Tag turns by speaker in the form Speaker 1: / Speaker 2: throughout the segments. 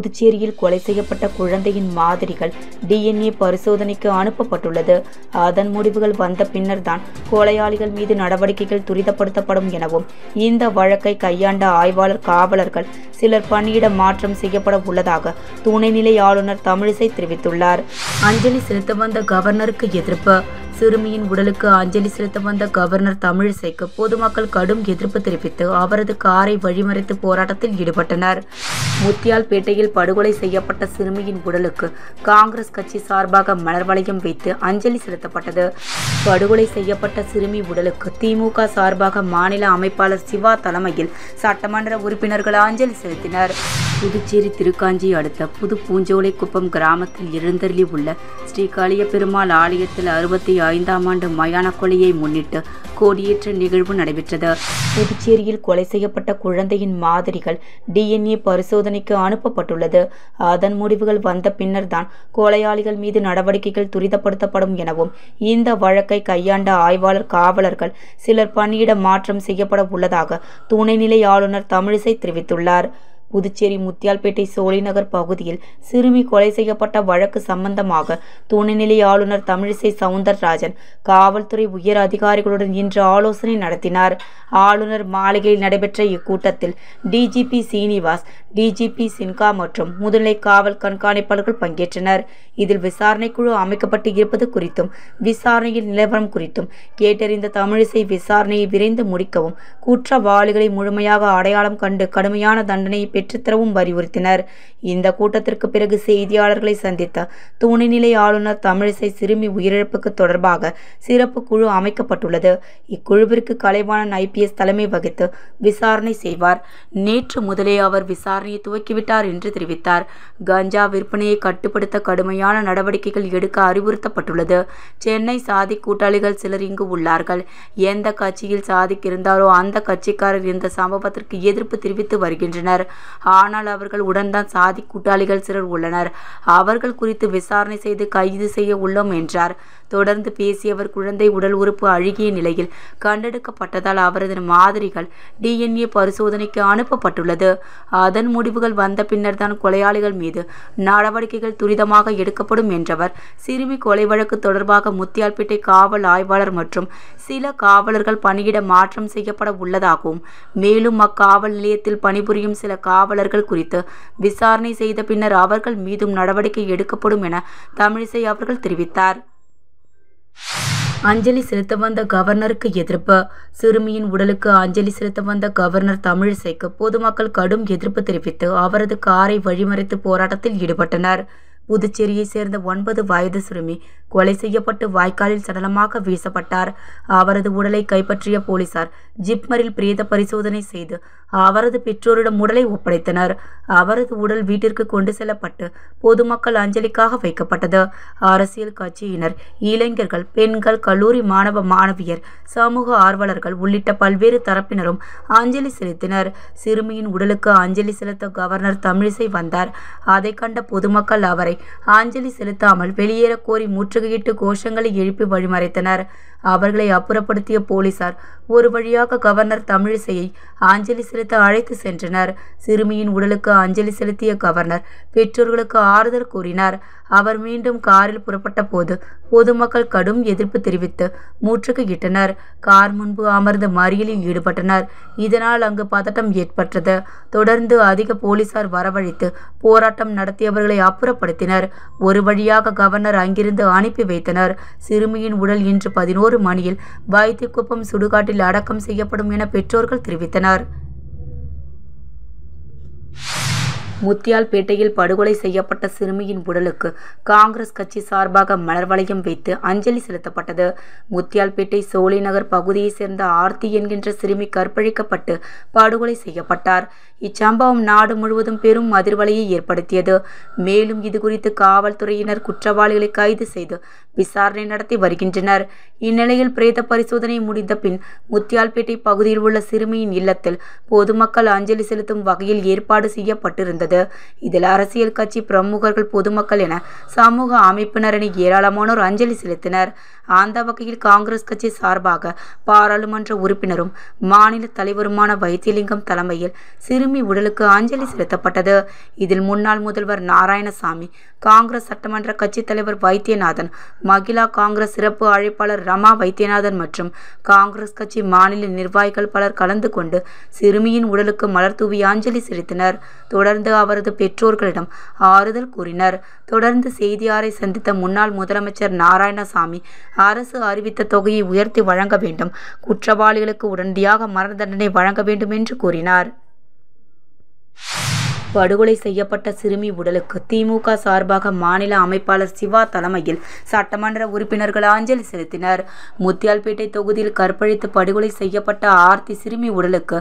Speaker 1: புதுச்சேரியில் கொலை செய்யப்பட்ட குழந்தையின் மாதிரிகள் DNA பரிசோதனைக்கு அனுப்பப்பட்டுள்ளது. அதன் முடிவுகள் வந்த பின்னர் தான் கொலையாளிகள் மீது நடவடிக்கைகள் துரிதப்படுத்தப்படும் எனவும், இந்த வழக்கை கையாண்ட ஆய்வாளர் காவலர்கள் சிலர் பணியிட மாற்றம் செய்யப்பட உள்ளதாக துணைநிலை ஆளுநர் தமிழிசை தெரிவித்துள்ளார். அஞ்சலி செலுத்த வந்த கவர்னருக்கு எதிர்ப்பு. சிறுமியின் உடலுக்கு அஞ்சலி செலுத்த வந்த கவர்னர் தமிழிசைக்கு பொதுமக்கள் கடும் எதிர்ப்பு தெரிவித்து அவரது காரை வழிமறித்து போராட்டத்தில் ஈடுபட்டனர். முத்தியால்பேட்டையில் படுகொலை செய்யப்பட்ட சிறுமியின் உடலுக்கு காங்கிரஸ் கட்சி சார்பாக மலர் வளையம் வைத்து அஞ்சலி செலுத்தப்பட்டது. படுகொலை செய்யப்பட்ட சிறுமி உடலுக்கு திமுக சார்பாக மாநில அமைப்பாளர் சிவா தலைமையில் சட்டமன்ற உறுப்பினர்கள் அஞ்சலி செலுத்தினர். புதுச்சேரி திருக்காஞ்சி அடுத்த புது பூஞ்சோலைக்குப்பம் கிராமத்தில் எழுந்தருளி உள்ள ஸ்ரீகாளிய பெருமாள் ஆலயத்தில் 65ஆம் ஆண்டு மயான கொலையை முன்னிட்டு கொடியேற்ற நிகழ்வு நடைபெற்றது. புதுச்சேரியில் கொலை செய்யப்பட்ட குழந்தையின் மாதிரிகள் DNA பரிசோதனைக்கு அனுப்பப்பட்டுள்ளது. அதன் முடிவுகள் வந்த பின்னர் தான் கொலையாளிகள் மீது நடவடிக்கைகள் துரிதப்படுத்தப்படும் எனவும், இந்த வழக்கை கையாண்ட ஆய்வாளர் காவலர்கள் சிலர் பணியிட மாற்றம் செய்யப்பட உள்ளதாக துணைநிலை ஆளுநர் தமிழிசை தெரிவித்துள்ளார். புதுச்சேரி முத்தியால்பேட்டை சோழிநகர் பகுதியில் சிறுமி கொலை செய்யப்பட்ட வழக்கு சம்பந்தமாக துணைநிலை ஆளுநர் தமிழிசை சவுந்தரராஜன் காவல்துறை உயர் அதிகாரிகளுடன் இன்று ஆலோசனை நடத்தினார். ஆளுநர் மாளிகையில் நடைபெற்ற இக்கூட்டத்தில் DGP சீனிவாஸ், DGP சின்கா மற்றும் முதுநிலை காவல் கண்காணிப்பாளர்கள் பங்கேற்றனர். இதில் விசாரணை குழு அமைக்கப்பட்டு இருப்பது குறித்தும் விசாரணையில் நிலவரம் குறித்தும் கேட்டறிந்த தமிழிசை விசாரணையை விரைந்து முடிக்கவும், குற்றவாளிகளை முழுமையாக அடையாளம் கண்டு கடுமையான தண்டனையை பெற்றுத்தரவும் வலியுறுத்தினர். இந்த கூட்டத்திற்கு பிறகு செய்தியாளர்களை சந்தித்த துணைநிலை ஆளுநர் தமிழிசை சிறுமி உயிரிழப்புக்கு தொடர்பாக சிறப்பு குழு அமைக்கப்பட்டுள்ளது. இக்குழுவிற்கு கலைவாணன் IPS தலைமை வகித்து விசாரணை செய்வார். நேற்று முதலே அவர் விசாரணையை துவக்கிவிட்டார் என்று தெரிவித்தார். கஞ்சா விற்பனையை கட்டுப்படுத்த கடுமையான நடவடிக்கைகள் எடுக்க அறிவுறுத்தப்பட்டுள்ளது. சென்னை சாதி கூட்டாளிகள் சிலர் இங்கு உள்ளார்கள். எந்த கட்சியில் சாதிக் இருந்தாரோ அந்த கட்சிக்காரர் இந்த சம்பவத்திற்கு எதிர்ப்பு தெரிவித்து வருகின்றனர். ஆனால் அவர்கள் உடன்தான் சாதி கூட்டாளிகள் சிலர் உள்ளனர். அவர்கள் குறித்து விசாரணை செய்து கைது செய்ய உள்ளோம் என்றார். தொடர்ந்து பேசியவர், குழந்தை உடல் உறுப்பு அழுகிய நிலையில் கண்டெடுக்கப்பட்டதால் அவரது மாதிரிகள் DNA பரிசோதனைக்கு அனுப்பப்பட்டுள்ளது. அதன் முடிவுகள் வந்த பின்னர் தான் கொலையாளிகள் மீது நடவடிக்கைகள் துரிதமாக எடுக்கப்படும் என்றவர், சிறுமி கொலை வழக்கு தொடர்பாக முத்தியால்பேட்டை காவல் ஆய்வாளர் மற்றும் சில காவலர்கள் பணியிட மாற்றம் செய்யப்பட உள்ளதாகவும், மேலும் அக்காவல் நிலையத்தில் பணிபுரியும் சில காவலர்கள் குறித்து விசாரணை செய்த பின்னர் அவர்கள் மீதும் நடவடிக்கை எடுக்கப்படும் என தமிழிசை அவர்கள் தெரிவித்தார். அஞ்சலி செலுத்த வந்த கவர்னருக்கு எதிர்ப்பு. சிறுமியின் உடலுக்கு அஞ்சலி செலுத்த வந்த கவர்னர் தமிழிசைக்கு பொதுமக்கள் கடும் எதிர்ப்பு தெரிவித்து அவரது காரை வழிமறித்து போராட்டத்தில் ஈடுபட்டனர். புதுச்சேரியை சேர்ந்த 9 வயது சிறுமி கொலை செய்யப்பட்டு வாய்க்காலில் சடலமாக வீசப்பட்டார். அவரது உடலை கைப்பற்றிய போலீசார் ஜிப்மரில் பிரேத பரிசோதனை செய்து அவரது பெற்றோரிடம் உடலை ஒப்படைத்தனர். அவரது உடல் வீட்டிற்கு கொண்டு செல்லப்பட்டு பொதுமக்கள் அஞ்சலிக்காக வைக்கப்பட்டது. அரசியல் கட்சியினர், இளைஞர்கள், பெண்கள், கல்லூரி மாணவ மாணவியர், சமூக ஆர்வலர்கள் உள்ளிட்ட பல்வேறு தரப்பினரும் அஞ்சலி செலுத்தினர். சிறுமியின் உடலுக்கு அஞ்சலி செலுத்த கவர்னர் தமிழிசை வந்தார். அதை கண்ட பொதுமக்கள் அவரை அஞ்சலி செலுத்தாமல் வெளியேற கோரி முற்றுகையிட்டு கோஷங்களை எழுப்பி வழிமறைத்தனர். அவர்களை அப்புறப்படுத்திய போலீசார் ஒரு வழியாக கவர்னர் தமிழிசையை அஞ்சலி செலுத்த அழைத்து சென்றனர். சிறுமியின் உடலுக்கு அஞ்சலி செலுத்திய கவர்னர் பெற்றோர்களுக்கு ஆறுதல் கூறினார். அவர் மீண்டும் காரில் புறப்பட்ட போது பொதுமக்கள் கடும் எதிர்ப்பு தெரிவித்து முற்றுகையிட்டனர். கார் முன்பு அமர்ந்து மறியலில் ஈடுபட்டனர். இதனால் அங்கு பதட்டம் ஏற்பட்டது. தொடர்ந்து அதிக போலீசார் வரவழைத்து போராட்டம் நடத்தியவர்களை அப்புறப்படுத்தினர். ஒரு வழியாக கவர்னர் அங்கிருந்து அனுப்பி வைத்தனர். சிறுமியின் உடல் இன்று 11 மணியில் வைத்திக்குப்பம் சுடுகாட்டில் அடக்கம் செய்யப்படும் என பெற்றோர்கள் தெரிவித்தனர். முத்தியால்பேட்டையில் படுகொலை செய்யப்பட்ட சிறுமியின் உடலுக்கு காங்கிரஸ் கட்சி சார்பாக மலர் வளையம் வைத்து அஞ்சலி செலுத்தப்பட்டது. முத்தியால்பேட்டை சோழிநகர் பகுதியைச் சேர்ந்த ஆர்த்தி என்கின்ற சிறுமி கற்பழிக்கப்பட்டு படுகொலை செய்யப்பட்டார். இச்சம்பவம் நாடு முழுவதும் பெரும் அதிர்வலையை ஏற்படுத்தியது. மேலும் இதுகுறித்து காவல்துறையினர் குற்றவாளிகளை கைது செய்து விசாரணை நடத்தி வருகின்றனர். இந்நிலையில் பிரேத பரிசோதனை முடிந்த பின் முத்தியால்பேட்டை பகுதியில் உள்ள சிறுமியின் இல்லத்தில் பொதுமக்கள் அஞ்சலி செலுத்தும் வகையில் ஏற்பாடு செய்யப்பட்டிருந்தது. இதில் அரசியல் கட்சி பிரமுகர்கள், பொதுமக்கள் என சமூக அமைப்பினர் என ஏராளமானோர் அஞ்சலி செலுத்தினர். அந்த வகையில் காங்கிரஸ் கட்சி சார்பாக பாராளுமன்ற உறுப்பினரும் மாநில தலைவருமான வைத்தியலிங்கம் தலைமையில் சிறுமி சிறுமி உடலுக்கு அஞ்சலி செலுத்தப்பட்டது. இதில் முன்னாள் முதல்வர் நாராயணசாமி, காங்கிரஸ் சட்டமன்ற கட்சித் தலைவர் வைத்தியநாதன், மகிழா காங்கிரஸ் சிறப்பு அழைப்பாளர் ரமா வைத்தியநாதன் மற்றும் காங்கிரஸ் கட்சி மாநில நிர்வாகிகள் பலர் கலந்து கொண்டு சிறுமியின் உடலுக்கு மலர் தூவி அஞ்சலி செலுத்தினர். தொடர்ந்து அவரது பெற்றோர்களிடம் ஆறுதல் கூறினர். தொடர்ந்து செய்தியாளரை சந்தித்த முன்னாள் முதலமைச்சர் நாராயணசாமி, அரசு அறிவித்த தொகையை உயர்த்தி வழங்க வேண்டும், குற்றவாளிகளுக்கு உடனடியாக மரண தண்டனை வழங்க வேண்டும் என்று கூறினார். படுகொலை செய்யப்பட்ட சிறுமி உடலுக்கு திமுக சார்பாக மாநில அமைப்பாளர் சிவா தலைமையில் சட்டமன்ற உறுப்பினர்கள் அஞ்சலி செலுத்தினர். முத்தியால்பேட்டை தொகுதியில் கற்பழித்து படுகொலை செய்யப்பட்ட ஆர்த்தி சிறுமி உடலுக்கு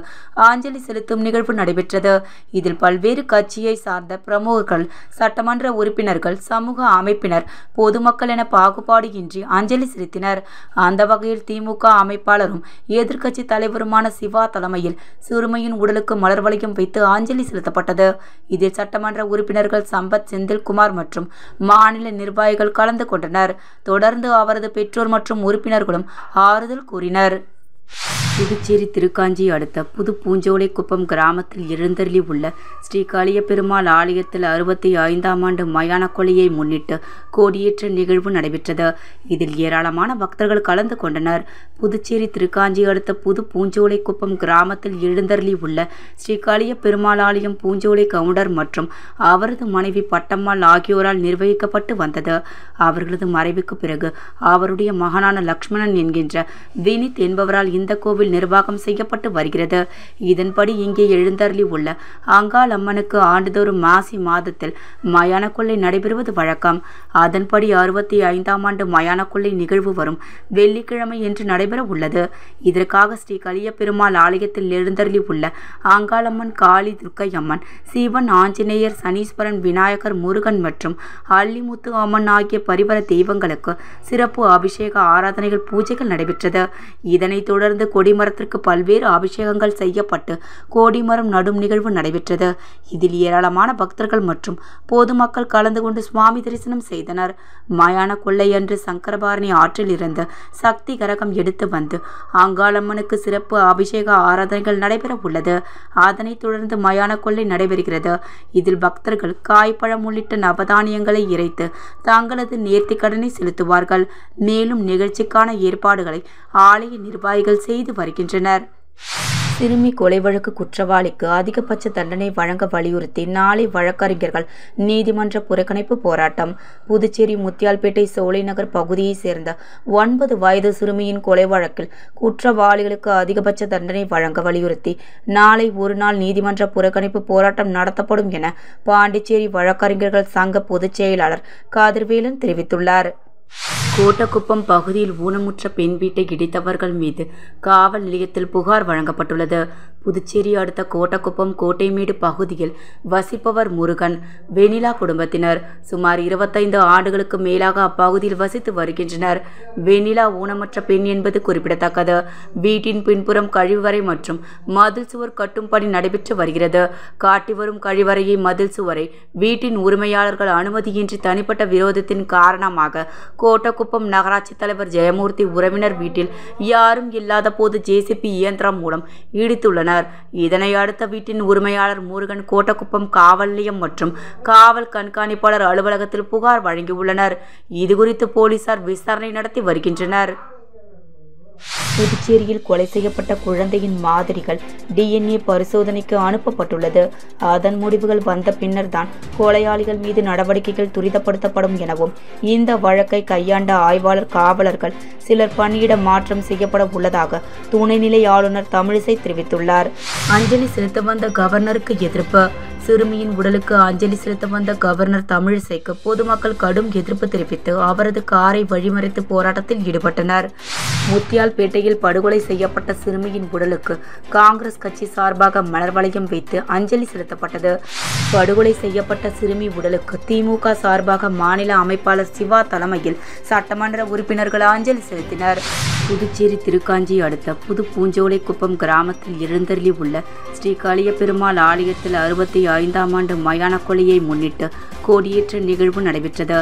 Speaker 1: அஞ்சலி செலுத்தும் நிகழ்வு நடைபெற்றது. இதில் பல்வேறு கட்சியை சார்ந்த பிரமுகர்கள், சட்டமன்ற உறுப்பினர்கள், சமூக அமைப்பினர், பொதுமக்கள் என பாகுபாடு இன்றி அஞ்சலி செலுத்தினர். அந்த வகையில் திமுக அமைப்பாளரும் எதிர்க்கட்சி தலைவருமான சிவா தலைமையில் சிறுமியின் உடலுக்கு மலர் வளையம் வைத்து அஞ்சலி செலுத்தப்பட்டது. இதில் சட்டமன்ற உறுப்பினர்கள் சம்பத், செந்தில்குமார் மற்றும் மாநில நிர்வாகிகள் கலந்து கொண்டனர். தொடர்ந்து அவரது பெற்றோர் மற்றும் உறுப்பினர்களும் ஆறுதல் கூறினர். புதுச்சேரி திருக்காஞ்சி அடுத்த புது பூஞ்சோலைக்குப்பம் கிராமத்தில் எழுந்தருளி உள்ள ஸ்ரீ காளிய பெருமாள் ஆலயத்தில் 65ஆம் ஆண்டு மயான கொலையை முன்னிட்டு கொடியேற்ற நிகழ்வு நடைபெற்றது. இதில் ஏராளமான பக்தர்கள் கலந்து கொண்டனர். புதுச்சேரி திருக்காஞ்சி அடுத்த புது பூஞ்சோலைக்குப்பம் கிராமத்தில் எழுந்தருளி உள்ள ஸ்ரீ காளிய பெருமாள் ஆலயம் பூஞ்சோலை கவுண்டர் மற்றும் அவரது மனைவி பட்டம்மாள் ஆகியோரால் நிர்வகிக்கப்பட்டு வந்தது. அவர்களது மறைவுக்கு பிறகு அவருடைய மகனான லக்ஷ்மணன் என்கின்ற வினித் என்பவரால் இந்த கோவில் நிர்வாகம் செய்யப்பட்டு வருகிறது. இதன்படி இங்கே எழுந்தருளி உள்ள அங்காள் அம்மனுக்கு ஆண்டுதோறும் மாசி மாதத்தில் மயான கொள்ளை நடைபெறுவது வழக்கம். அதன்படி 65ஆம் ஆண்டு மயான கொள்ளை நிகழ்வு வரும் வெள்ளிக்கிழமை என்று நடைபெற உள்ளது. இதற்காக ஸ்ரீ காளிய பெருமாள் ஆலயத்தில் எழுந்தருளி உள்ள அங்காளம்மன், காளி, துர்க்கை அம்மன், சிவன், ஆஞ்சநேயர், சனீஸ்வரன், விநாயகர், முருகன் மற்றும் அல்லிமுத்து அம்மன் ஆகிய பரிவர தெய்வங்களுக்கு சிறப்பு அபிஷேக ஆராதனைகள், பூஜைகள் நடைபெற்றது. இதனைத் தொடர்ந்து கொடிமரத்திற்கு பல்வேறு அபிஷேகங்கள் செய்யப்பட்டு கொடிமரம் நடும் நிகழ்வு நடைபெற்றது. இதில் ஏராளமான பக்தர்கள் மற்றும் பொதுமக்கள் கலந்து கொண்டு சுவாமி தரிசனம் செய்தனர். மயான கொள்ளை அன்று சங்கரபாரணி ஆற்றில் இருந்து சக்தி கரகம் எடுத்து வந்து அங்காளம்மனுக்கு சிறப்பு அபிஷேக ஆராதனைகள் நடைபெற உள்ளது. அதனைத் தொடர்ந்து மயான கொள்ளை நடைபெறுகிறது. இதில் பக்தர்கள் காய்பழம் உள்ளிட்ட நவதானியங்களை இறைத்து தங்களது நேர்த்தி கடனை செலுத்துவார்கள். மேலும் நிகழ்ச்சிக்கான ஏற்பாடுகளை ஆலய நிர்வாகிகள் செய்து வருகின்றனர். சிறுமி கொலை வழக்கு குற்றவாளிக்கு அதிகபட்ச தண்டனை வழங்க வலியுறுத்தி நாளை வழக்கறிஞர்கள் நீதிமன்ற புறக்கணிப்பு போராட்டம். புதுச்சேரி முத்தியால்பேட்டை சோலைநகர் பகுதியைச் சேர்ந்த 9 வயது சிறுமியின் கொலை வழக்கில் குற்றவாளிகளுக்கு அதிகபட்ச தண்டனை வழங்க வலியுறுத்தி நாளை ஒருநாள் நீதிமன்ற புறக்கணிப்பு போராட்டம் நடத்தப்படும் என பாண்டிச்சேரி வழக்கறிஞர்கள் சங்க பொதுச் செயலாளர் கதிர்வேலன் தெரிவித்துள்ளார். கோட்டக்குப்பம் பகுதியில் ஊனமுற்ற பெண் வீட்டை இடித்தவர்கள் மீது காவல் நிலையத்தில் புகார் வழங்கப்பட்டுள்ளது. புதுச்சேரி அடுத்த கோட்டக்குப்பம் கோட்டைமேடு பகுதியில் வசிப்பவர் முருகன், வெனிலா குடும்பத்தினர். சுமார் 25 ஆண்டுகளுக்கு மேலாக அப்பகுதியில் வசித்து வருகின்றனர். வெனிலா ஊனமற்ற பெண் என்பது குறிப்பிடத்தக்கது. வீட்டின் பின்புறம் கழிவறை மற்றும் மதில் சுவர் கட்டும் பணி நடைபெற்று வருகிறது. காட்டி வரும் கழிவறையை, மதில் சுவரை வீட்டின் உரிமையாளர்கள் அனுமதியின்றி தனிப்பட்ட விரோதத்தின் காரணமாக கோட்டக்குப்பம் நகராட்சி தலைவர் ஜெயமூர்த்தி உறவினர் வீட்டில் யாரும் இல்லாத போது ஜேசிபி இயந்திரம் மூலம் இடித்துள்ளனர். இதனை அடுத்த வீட்டின் உரிமையாளர் முருகன் கோட்டக்குப்பம் காவல் நிலையம் மற்றும் காவல் கண்காணிப்பாளர் அலுவலகத்தில் புகார் வழங்கியுள்ளனர். இதுகுறித்து போலீசார் விசாரணை நடத்தி வருகின்றனர். புதுச்சேரியில் கொலை செய்யப்பட்ட குழந்தையின் மாதிரிகள் DNA பரிசோதனைக்கு அனுப்பப்பட்டுள்ளது. அதன் முடிவுகள் வந்த பின்னர் தான் கொலையாளிகள் மீது நடவடிக்கைகள் துரிதப்படுத்தப்படும் எனவும், இந்த வழக்கை கையாண்ட ஆய்வாளர், காவலர்கள் சிலர் பணியிட மாற்றம் செய்யப்பட உள்ளதாக துணைநிலை ஆளுநர் தமிழிசை தெரிவித்துள்ளார். அஞ்சலி செலுத்த வந்த கவர்னருக்கு எதிர்ப்பு. சிறுமியின் உடலுக்கு அஞ்சலி செலுத்த வந்த கவர்னர் தமிழிசைக்கு பொதுமக்கள் கடும் எதிர்ப்பு தெரிவித்து அவரது காரை வழிமறித்து போராட்டத்தில் ஈடுபட்டனர். முத்தியால்பேட்டையில் படுகொலை செய்யப்பட்ட சிறுமியின் உடலுக்கு காங்கிரஸ் கட்சி சார்பாக மலர் வளையம் வைத்து அஞ்சலி செலுத்தப்பட்டது. படுகொலை செய்யப்பட்ட சிறுமி உடலுக்கு திமுக சார்பாக மாநில அமைப்பாளர் சிவா தலைமையில் சட்டமன்ற உறுப்பினர்கள் அஞ்சலி செலுத்தினர். புதுச்சேரி திருக்காஞ்சி அடுத்த புது பூஞ்சோலைக்குப்பம் கிராமத்தில் எழுந்தருளி உள்ள ஸ்ரீ காளிய பெருமாள் ஆலயத்தில் 65ஆம் ஆண்டு மயான கொலையை முன்னிட்டு கொடியேற்ற நிகழ்வு நடைபெற்றது.